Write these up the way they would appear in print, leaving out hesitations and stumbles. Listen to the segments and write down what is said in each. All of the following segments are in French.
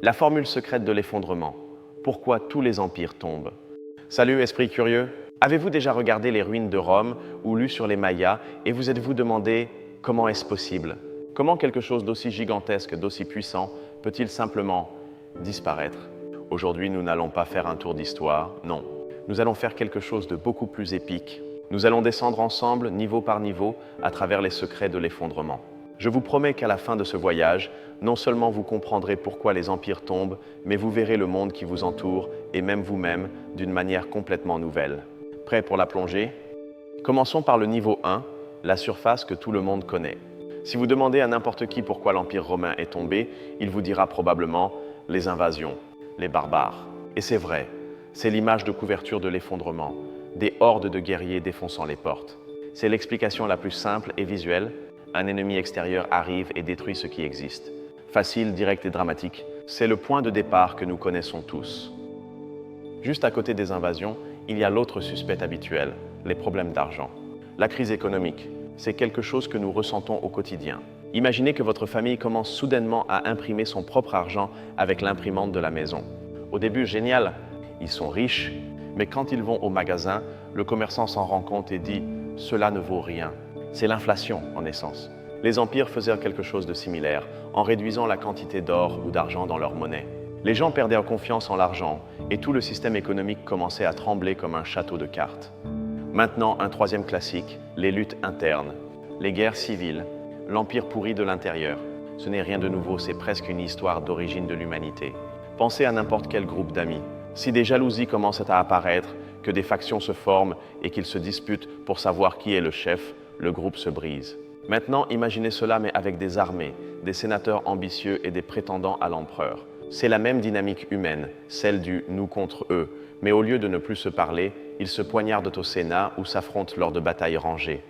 La formule secrète de l'effondrement. Pourquoi tous les empires tombent? Salut esprit curieux! Avez-vous déjà regardé les ruines de Rome ou lu sur les Mayas et vous êtes-vous demandé comment est-ce possible? Comment quelque chose d'aussi gigantesque, d'aussi puissant, peut-il simplement disparaître? Aujourd'hui, nous n'allons pas faire un tour d'histoire, non. Nous allons faire quelque chose de beaucoup plus épique. Nous allons descendre ensemble, niveau par niveau, à travers les secrets de l'effondrement. Je vous promets qu'à la fin de ce voyage, non seulement vous comprendrez pourquoi les empires tombent, mais vous verrez le monde qui vous entoure, et même vous-même, d'une manière complètement nouvelle. Prêt pour la plongée? Commençons par le niveau 1, la surface que tout le monde connaît. Si vous demandez à n'importe qui pourquoi l'Empire romain est tombé, il vous dira probablement les invasions, les barbares. Et c'est vrai, c'est l'image de couverture de l'effondrement, des hordes de guerriers défonçant les portes. C'est l'explication la plus simple et visuelle. Un ennemi extérieur arrive et détruit ce qui existe. Facile, direct et dramatique, c'est le point de départ que nous connaissons tous. Juste à côté des invasions, il y a l'autre suspect habituel, les problèmes d'argent. La crise économique, c'est quelque chose que nous ressentons au quotidien. Imaginez que votre famille commence soudainement à imprimer son propre argent avec l'imprimante de la maison. Au début, génial, ils sont riches, mais quand ils vont au magasin, le commerçant s'en rend compte et dit « cela ne vaut rien ». C'est l'inflation, en essence. Les empires faisaient quelque chose de similaire, en réduisant la quantité d'or ou d'argent dans leur monnaie. Les gens perdaient confiance en l'argent, et tout le système économique commençait à trembler comme un château de cartes. Maintenant, un troisième classique, les luttes internes, les guerres civiles, l'empire pourri de l'intérieur. Ce n'est rien de nouveau, c'est presque une histoire d'origine de l'humanité. Pensez à n'importe quel groupe d'amis. Si des jalousies commencent à apparaître, que des factions se forment et qu'ils se disputent pour savoir qui est le chef, le groupe se brise. Maintenant, imaginez cela mais avec des armées, des sénateurs ambitieux et des prétendants à l'empereur. C'est la même dynamique humaine, celle du « nous contre eux », mais au lieu de ne plus se parler, ils se poignardent au Sénat ou s'affrontent lors de batailles rangées.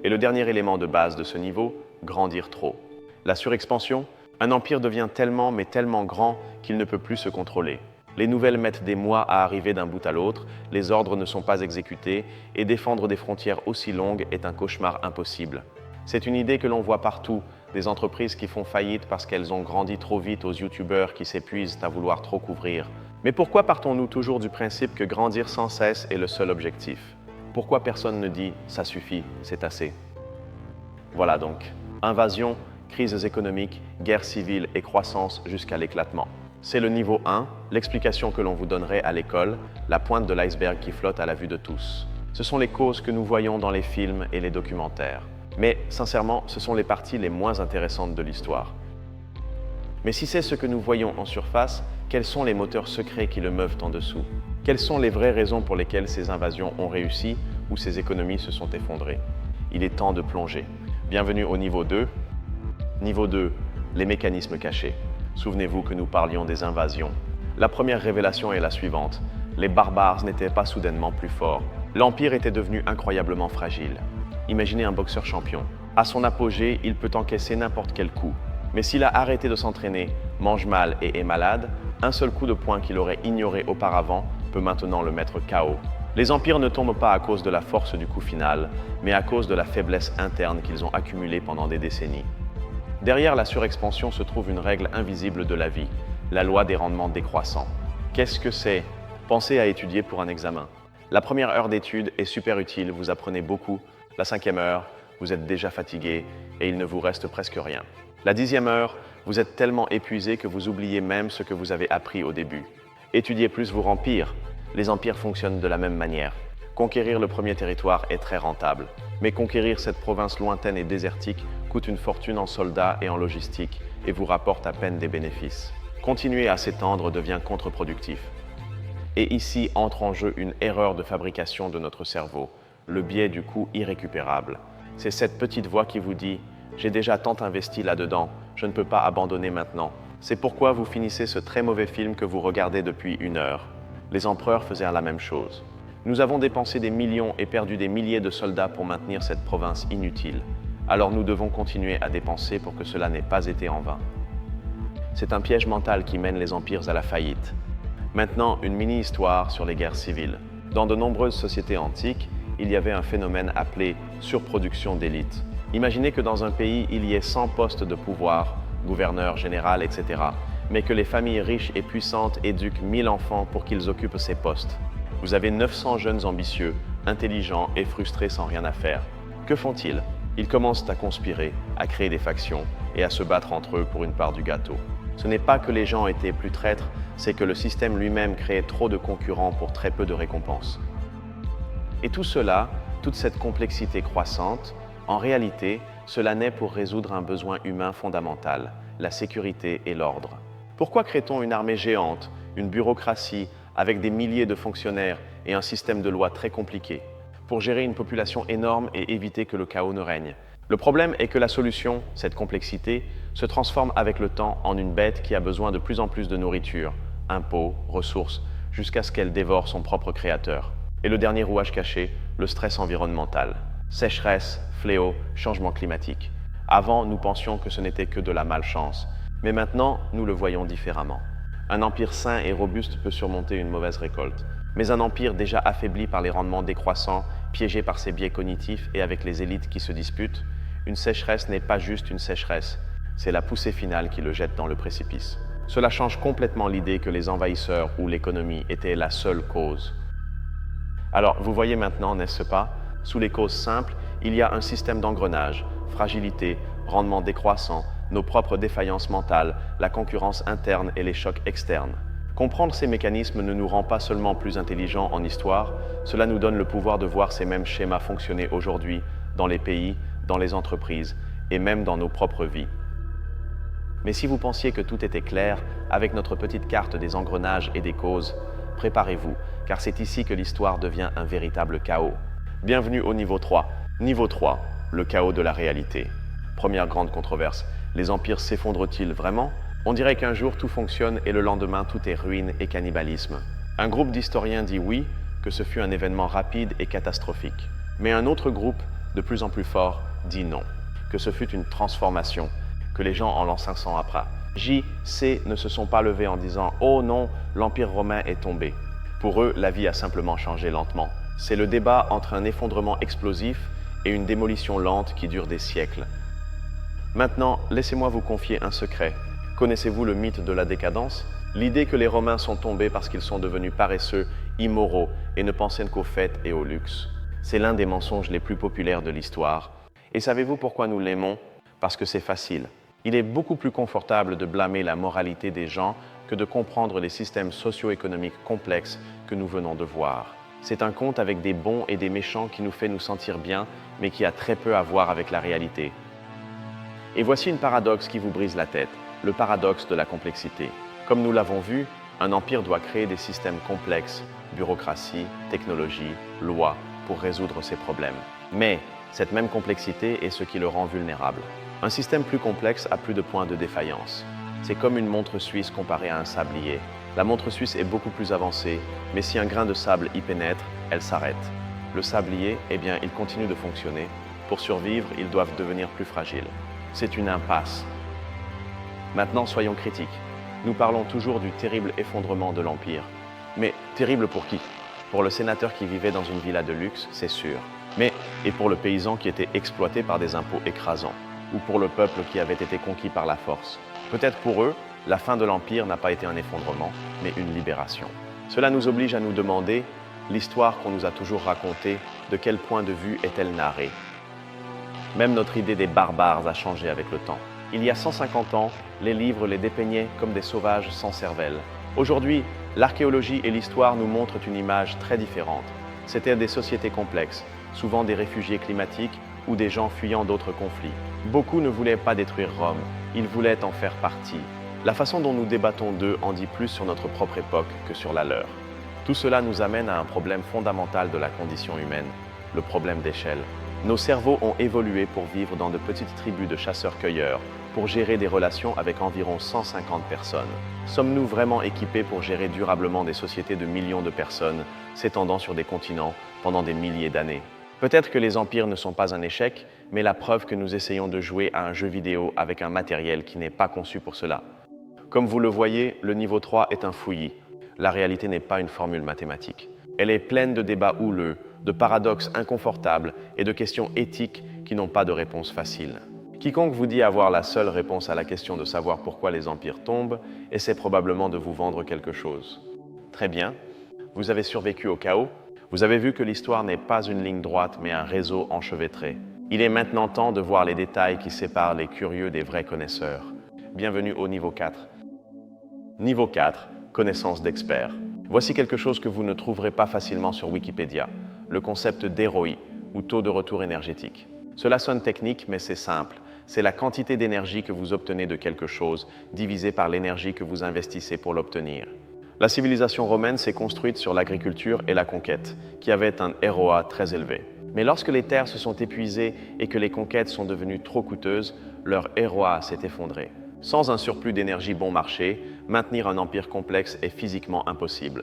Et le dernier élément de base de ce niveau, grandir trop. La surexpansion, un empire devient tellement mais tellement grand qu'il ne peut plus se contrôler. Les nouvelles mettent des mois à arriver d'un bout à l'autre, les ordres ne sont pas exécutés et défendre des frontières aussi longues est un cauchemar impossible. C'est une idée que l'on voit partout, des entreprises qui font faillite parce qu'elles ont grandi trop vite aux youtubeurs qui s'épuisent à vouloir trop couvrir. Mais pourquoi partons-nous toujours du principe que grandir sans cesse est le seul objectif? Pourquoi personne ne dit « ça suffit, c'est assez ». Voilà donc, invasion, crises économiques, guerre civile et croissance jusqu'à l'éclatement. C'est le niveau 1, l'explication que l'on vous donnerait à l'école, la pointe de l'iceberg qui flotte à la vue de tous. Ce sont les causes que nous voyons dans les films et les documentaires. Mais sincèrement, ce sont les parties les moins intéressantes de l'histoire. Mais si c'est ce que nous voyons en surface, quels sont les moteurs secrets qui le meuvent en dessous? Quelles sont les vraies raisons pour lesquelles ces invasions ont réussi ou ces économies se sont effondrées? Il est temps de plonger. Bienvenue au niveau 2. Niveau 2, les mécanismes cachés. Souvenez-vous que nous parlions des invasions. La première révélation est la suivante. Les barbares n'étaient pas soudainement plus forts. L'Empire était devenu incroyablement fragile. Imaginez un boxeur champion. À son apogée, il peut encaisser n'importe quel coup. Mais s'il a arrêté de s'entraîner, mange mal et est malade, un seul coup de poing qu'il aurait ignoré auparavant peut maintenant le mettre KO. Les empires ne tombent pas à cause de la force du coup final, mais à cause de la faiblesse interne qu'ils ont accumulée pendant des décennies. Derrière la surexpansion se trouve une règle invisible de la vie, la loi des rendements décroissants. Qu'est-ce que c'est? Pensez à étudier pour un examen. La première heure d'étude est super utile, vous apprenez beaucoup. La 5e heure, vous êtes déjà fatigué et il ne vous reste presque rien. La 10e heure, vous êtes tellement épuisé que vous oubliez même ce que vous avez appris au début. Étudier plus vous rend pire. Les empires fonctionnent de la même manière. Conquérir le premier territoire est très rentable. Mais conquérir cette province lointaine et désertique coûte une fortune en soldats et en logistique et vous rapporte à peine des bénéfices. Continuer à s'étendre devient contre-productif. Et ici entre en jeu une erreur de fabrication de notre cerveau, le biais du coût irrécupérable. C'est cette petite voix qui vous dit « J'ai déjà tant investi là-dedans, je ne peux pas abandonner maintenant ». C'est pourquoi vous finissez ce très mauvais film que vous regardez depuis 1 heure. Les empereurs faisaient la même chose. Nous avons dépensé des millions et perdu des milliers de soldats pour maintenir cette province inutile. Alors nous devons continuer à dépenser pour que cela n'ait pas été en vain. C'est un piège mental qui mène les empires à la faillite. Maintenant, une mini-histoire sur les guerres civiles. Dans de nombreuses sociétés antiques, il y avait un phénomène appelé surproduction d'élite. Imaginez que dans un pays, il y ait 100 postes de pouvoir, gouverneur, général, etc. mais que les familles riches et puissantes éduquent 1000 enfants pour qu'ils occupent ces postes. Vous avez 900 jeunes ambitieux, intelligents et frustrés sans rien à faire. Que font-ils? Ils commencent à conspirer, à créer des factions et à se battre entre eux pour une part du gâteau. Ce n'est pas que les gens étaient plus traîtres, c'est que le système lui-même créait trop de concurrents pour très peu de récompenses. Et tout cela, toute cette complexité croissante, en réalité, cela naît pour résoudre un besoin humain fondamental, la sécurité et l'ordre. Pourquoi crée-t-on une armée géante, une bureaucratie avec des milliers de fonctionnaires et un système de loi très compliqué? Pour gérer une population énorme et éviter que le chaos ne règne. Le problème est que la solution, cette complexité, se transforme avec le temps en une bête qui a besoin de plus en plus de nourriture, impôts, ressources, jusqu'à ce qu'elle dévore son propre créateur. Et le dernier rouage caché, le stress environnemental. Sécheresse, fléaux, changement climatique. Avant, nous pensions que ce n'était que de la malchance, mais maintenant, nous le voyons différemment. Un empire sain et robuste peut surmonter une mauvaise récolte, mais un empire déjà affaibli par les rendements décroissants, piégé par ses biais cognitifs et avec les élites qui se disputent, une sécheresse n'est pas juste une sécheresse, c'est la poussée finale qui le jette dans le précipice. Cela change complètement l'idée que les envahisseurs ou l'économie étaient la seule cause. Alors, vous voyez maintenant, n'est-ce pas, sous les causes simples, il y a un système d'engrenage, fragilité, rendement décroissant, nos propres défaillances mentales, la concurrence interne et les chocs externes. Comprendre ces mécanismes ne nous rend pas seulement plus intelligents en histoire, cela nous donne le pouvoir de voir ces mêmes schémas fonctionner aujourd'hui dans les pays, dans les entreprises et même dans nos propres vies. Mais si vous pensiez que tout était clair, avec notre petite carte des engrenages et des causes, préparez-vous, car c'est ici que l'histoire devient un véritable chaos. Bienvenue au niveau 3. Niveau 3, le chaos de la réalité. Première grande controverse, les empires s'effondrent-ils vraiment? On dirait qu'un jour tout fonctionne et le lendemain tout est ruine et cannibalisme. Un groupe d'historiens dit oui, que ce fut un événement rapide et catastrophique. Mais un autre groupe, de plus en plus fort, dit non, que ce fut une transformation, que les gens en l'an 500 après. J, C ne se sont pas levés en disant « Oh non, l'Empire romain est tombé ». Pour eux, la vie a simplement changé lentement. C'est le débat entre un effondrement explosif et une démolition lente qui dure des siècles. Maintenant, laissez-moi vous confier un secret. Connaissez-vous le mythe de la décadence? L'idée que les Romains sont tombés parce qu'ils sont devenus paresseux, immoraux et ne pensaient qu'aux fêtes et au luxe. C'est l'un des mensonges les plus populaires de l'histoire. Et savez-vous pourquoi nous l'aimons? Parce que c'est facile. Il est beaucoup plus confortable de blâmer la moralité des gens que de comprendre les systèmes socio-économiques complexes que nous venons de voir. C'est un conte avec des bons et des méchants qui nous fait nous sentir bien, mais qui a très peu à voir avec la réalité. Et voici une paradoxe qui vous brise la tête. Le paradoxe de la complexité. Comme nous l'avons vu, un empire doit créer des systèmes complexes, bureaucratie, technologie, loi, pour résoudre ses problèmes. Mais cette même complexité est ce qui le rend vulnérable. Un système plus complexe a plus de points de défaillance. C'est comme une montre suisse comparée à un sablier. La montre suisse est beaucoup plus avancée, mais si un grain de sable y pénètre, elle s'arrête. Le sablier, eh bien, il continue de fonctionner. Pour survivre, ils doivent devenir plus fragiles. C'est une impasse. Maintenant, soyons critiques. Nous parlons toujours du terrible effondrement de l'Empire. Mais terrible pour qui? Pour le sénateur qui vivait dans une villa de luxe, c'est sûr. Mais, et pour le paysan qui était exploité par des impôts écrasants? Ou pour le peuple qui avait été conquis par la force? Peut-être pour eux, la fin de l'Empire n'a pas été un effondrement, mais une libération. Cela nous oblige à nous demander, l'histoire qu'on nous a toujours racontée, de quel point de vue est-elle narrée? Même notre idée des barbares a changé avec le temps. Il y a 150 ans, les livres les dépeignaient comme des sauvages sans cervelle. Aujourd'hui, l'archéologie et l'histoire nous montrent une image très différente. C'étaient des sociétés complexes, souvent des réfugiés climatiques ou des gens fuyant d'autres conflits. Beaucoup ne voulaient pas détruire Rome, ils voulaient en faire partie. La façon dont nous débattons d'eux en dit plus sur notre propre époque que sur la leur. Tout cela nous amène à un problème fondamental de la condition humaine, le problème d'échelle. Nos cerveaux ont évolué pour vivre dans de petites tribus de chasseurs-cueilleurs, pour gérer des relations avec environ 150 personnes. Sommes-nous vraiment équipés pour gérer durablement des sociétés de millions de personnes, s'étendant sur des continents pendant des milliers d'années? Peut-être que les empires ne sont pas un échec, mais la preuve que nous essayons de jouer à un jeu vidéo avec un matériel qui n'est pas conçu pour cela. Comme vous le voyez, le niveau 3 est un fouillis. La réalité n'est pas une formule mathématique. Elle est pleine de débats houleux, de paradoxes inconfortables et de questions éthiques qui n'ont pas de réponse facile. Quiconque vous dit avoir la seule réponse à la question de savoir pourquoi les empires tombent essaie probablement de vous vendre quelque chose. Très bien, vous avez survécu au chaos, vous avez vu que l'histoire n'est pas une ligne droite mais un réseau enchevêtré. Il est maintenant temps de voir les détails qui séparent les curieux des vrais connaisseurs. Bienvenue au niveau 4. Niveau 4, connaissance d'experts. Voici quelque chose que vous ne trouverez pas facilement sur Wikipédia, le concept d'ROI, ou taux de retour énergétique. Cela sonne technique, mais c'est simple. C'est la quantité d'énergie que vous obtenez de quelque chose divisée par l'énergie que vous investissez pour l'obtenir. La civilisation romaine s'est construite sur l'agriculture et la conquête, qui avaient un ROA très élevé. Mais lorsque les terres se sont épuisées et que les conquêtes sont devenues trop coûteuses, leur ROA s'est effondré. Sans un surplus d'énergie bon marché, maintenir un empire complexe est physiquement impossible.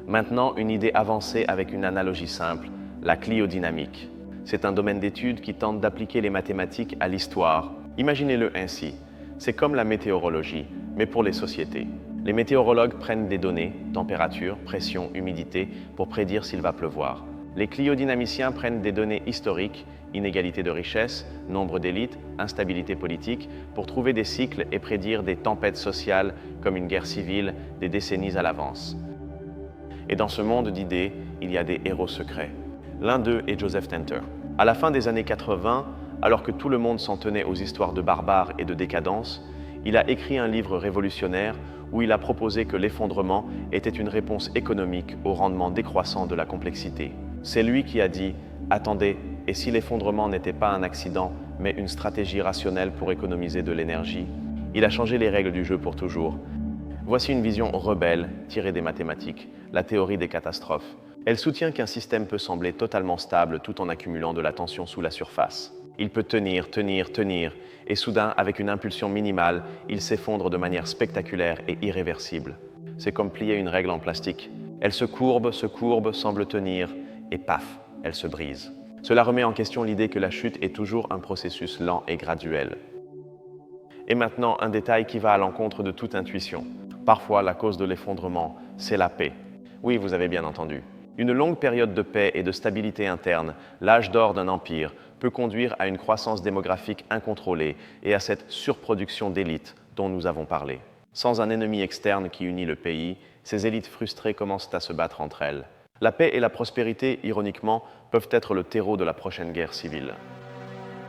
Maintenant, une idée avancée avec une analogie simple, la cliodynamique. C'est un domaine d'étude qui tente d'appliquer les mathématiques à l'histoire. Imaginez-le ainsi, c'est comme la météorologie, mais pour les sociétés. Les météorologues prennent des données, température, pression, humidité, pour prédire s'il va pleuvoir. Les cliodynamiciens prennent des données historiques, inégalité de richesse, nombre d'élites, instabilité politique, pour trouver des cycles et prédire des tempêtes sociales comme une guerre civile des décennies à l'avance. Et dans ce monde d'idées, il y a des héros secrets. L'un d'eux est Joseph Tenter. À la fin des années 80, alors que tout le monde s'en tenait aux histoires de barbares et de décadence, il a écrit un livre révolutionnaire où il a proposé que l'effondrement était une réponse économique au rendement décroissant de la complexité. C'est lui qui a dit « Attendez, et si l'effondrement n'était pas un accident, mais une stratégie rationnelle pour économiser de l'énergie ?» Il a changé les règles du jeu pour toujours. Voici une vision rebelle tirée des mathématiques, la théorie des catastrophes. Elle soutient qu'un système peut sembler totalement stable tout en accumulant de la tension sous la surface. Il peut tenir, et soudain, avec une impulsion minimale, il s'effondre de manière spectaculaire et irréversible. C'est comme plier une règle en plastique. Elle se courbe, semble tenir, et paf, elle se brise. Cela remet en question l'idée que la chute est toujours un processus lent et graduel. Et maintenant, un détail qui va à l'encontre de toute intuition. Parfois, la cause de l'effondrement, c'est la paix. Oui, vous avez bien entendu. Une longue période de paix et de stabilité interne, l'âge d'or d'un empire, peut conduire à une croissance démographique incontrôlée et à cette surproduction d'élites dont nous avons parlé. Sans un ennemi externe qui unit le pays, ces élites frustrées commencent à se battre entre elles. La paix et la prospérité, ironiquement, peuvent être le terreau de la prochaine guerre civile.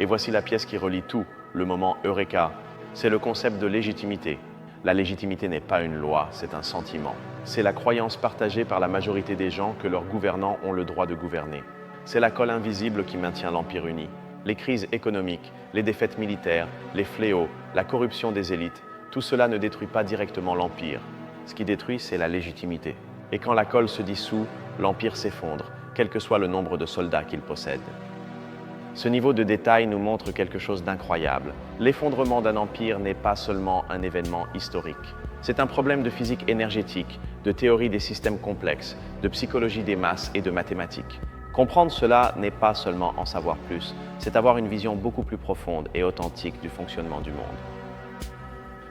Et voici la pièce qui relie tout, le moment Eureka. C'est le concept de légitimité. La légitimité n'est pas une loi, c'est un sentiment. C'est la croyance partagée par la majorité des gens que leurs gouvernants ont le droit de gouverner. C'est la colle invisible qui maintient l'Empire uni. Les crises économiques, les défaites militaires, les fléaux, la corruption des élites, tout cela ne détruit pas directement l'Empire. Ce qui détruit, c'est la légitimité. Et quand la colle se dissout, l'Empire s'effondre, quel que soit le nombre de soldats qu'il possède. Ce niveau de détail nous montre quelque chose d'incroyable. L'effondrement d'un empire n'est pas seulement un événement historique. C'est un problème de physique énergétique, de théorie des systèmes complexes, de psychologie des masses et de mathématiques. Comprendre cela n'est pas seulement en savoir plus, c'est avoir une vision beaucoup plus profonde et authentique du fonctionnement du monde.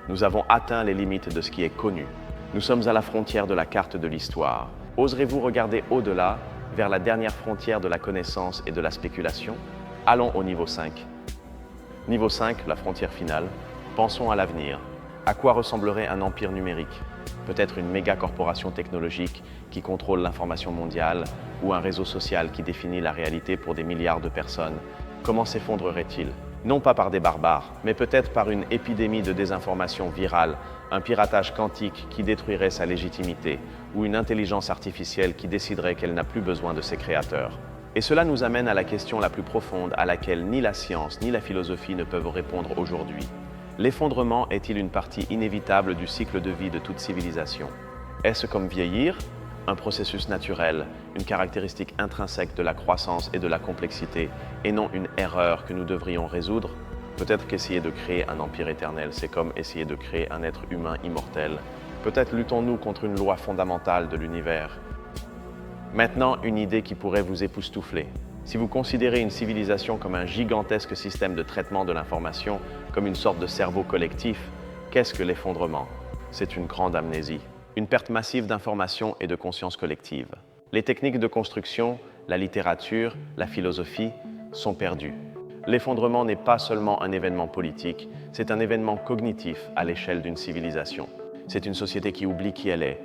Nous avons atteint les limites de ce qui est connu. Nous sommes à la frontière de la carte de l'histoire. Oserez-vous regarder au-delà, vers la dernière frontière de la connaissance et de la spéculation ? Allons au niveau 5. Niveau 5, la frontière finale. Pensons à l'avenir. À quoi ressemblerait un empire numérique ? Peut-être une méga-corporation technologique qui contrôle l'information mondiale ou un réseau social qui définit la réalité pour des milliards de personnes. Comment s'effondrerait-il ? Non pas par des barbares, mais peut-être par une épidémie de désinformation virale, un piratage quantique qui détruirait sa légitimité, ou une intelligence artificielle qui déciderait qu'elle n'a plus besoin de ses créateurs. Et cela nous amène à la question la plus profonde à laquelle ni la science ni la philosophie ne peuvent répondre aujourd'hui. L'effondrement est-il une partie inévitable du cycle de vie de toute civilisation ? Est-ce comme vieillir ? Un processus naturel, une caractéristique intrinsèque de la croissance et de la complexité, et non une erreur que nous devrions résoudre ? Peut-être qu'essayer de créer un empire éternel, c'est comme essayer de créer un être humain immortel. Peut-être luttons-nous contre une loi fondamentale de l'univers. Maintenant, une idée qui pourrait vous époustoufler. Si vous considérez une civilisation comme un gigantesque système de traitement de l'information, comme une sorte de cerveau collectif, qu'est-ce que l'effondrement ? C'est une grande amnésie. Une perte massive d'information et de conscience collective. Les techniques de construction, la littérature, la philosophie sont perdues. L'effondrement n'est pas seulement un événement politique, c'est un événement cognitif à l'échelle d'une civilisation. C'est une société qui oublie qui elle est.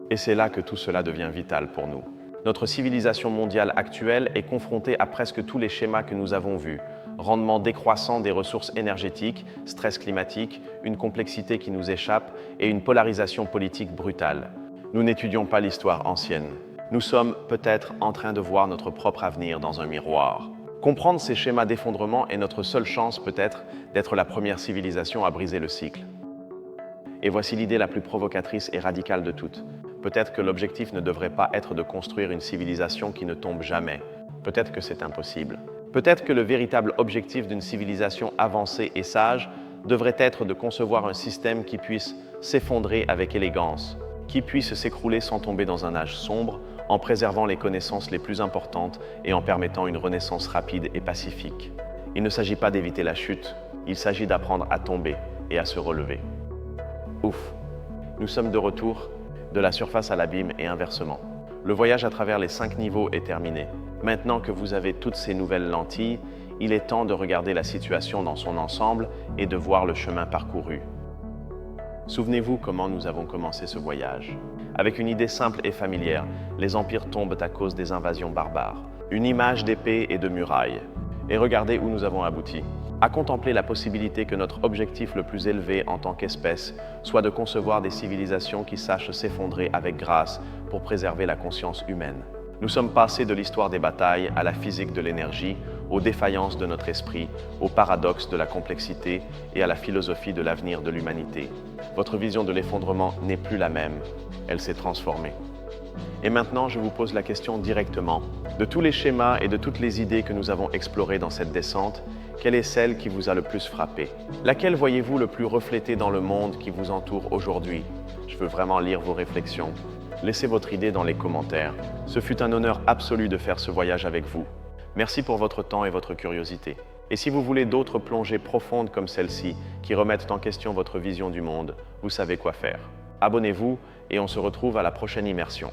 Et c'est là que tout cela devient vital pour nous. Notre civilisation mondiale actuelle est confrontée à presque tous les schémas que nous avons vus. Rendement décroissant des ressources énergétiques, stress climatique, une complexité qui nous échappe et une polarisation politique brutale. Nous n'étudions pas l'histoire ancienne. Nous sommes peut-être en train de voir notre propre avenir dans un miroir. Comprendre ces schémas d'effondrement est notre seule chance peut-être d'être la première civilisation à briser le cycle. Et voici l'idée la plus provocatrice et radicale de toutes. Peut-être que l'objectif ne devrait pas être de construire une civilisation qui ne tombe jamais. Peut-être que c'est impossible. Peut-être que le véritable objectif d'une civilisation avancée et sage devrait être de concevoir un système qui puisse s'effondrer avec élégance, qui puisse s'écrouler sans tomber dans un âge sombre, en préservant les connaissances les plus importantes et en permettant une renaissance rapide et pacifique. Il ne s'agit pas d'éviter la chute, il s'agit d'apprendre à tomber et à se relever. Ouf, nous sommes de retour, de la surface à l'abîme et inversement. Le voyage à travers les 5 niveaux est terminé. Maintenant que vous avez toutes ces nouvelles lentilles, il est temps de regarder la situation dans son ensemble et de voir le chemin parcouru. Souvenez-vous comment nous avons commencé ce voyage. Avec une idée simple et familière, les empires tombent à cause des invasions barbares. Une image d'épée et de murailles. Et regardez où nous avons abouti. À contempler la possibilité que notre objectif le plus élevé en tant qu'espèce soit de concevoir des civilisations qui sachent s'effondrer avec grâce pour préserver la conscience humaine. Nous sommes passés de l'histoire des batailles à la physique de l'énergie, aux défaillances de notre esprit, aux paradoxes de la complexité et à la philosophie de l'avenir de l'humanité. Votre vision de l'effondrement n'est plus la même, elle s'est transformée. Et maintenant, je vous pose la question directement. De tous les schémas et de toutes les idées que nous avons explorées dans cette descente, quelle est celle qui vous a le plus frappé? Laquelle voyez-vous le plus reflétée dans le monde qui vous entoure aujourd'hui? Je veux vraiment lire vos réflexions. Laissez votre idée dans les commentaires. Ce fut un honneur absolu de faire ce voyage avec vous. Merci pour votre temps et votre curiosité. Et si vous voulez d'autres plongées profondes comme celle-ci, qui remettent en question votre vision du monde, vous savez quoi faire. Abonnez-vous et on se retrouve à la prochaine immersion.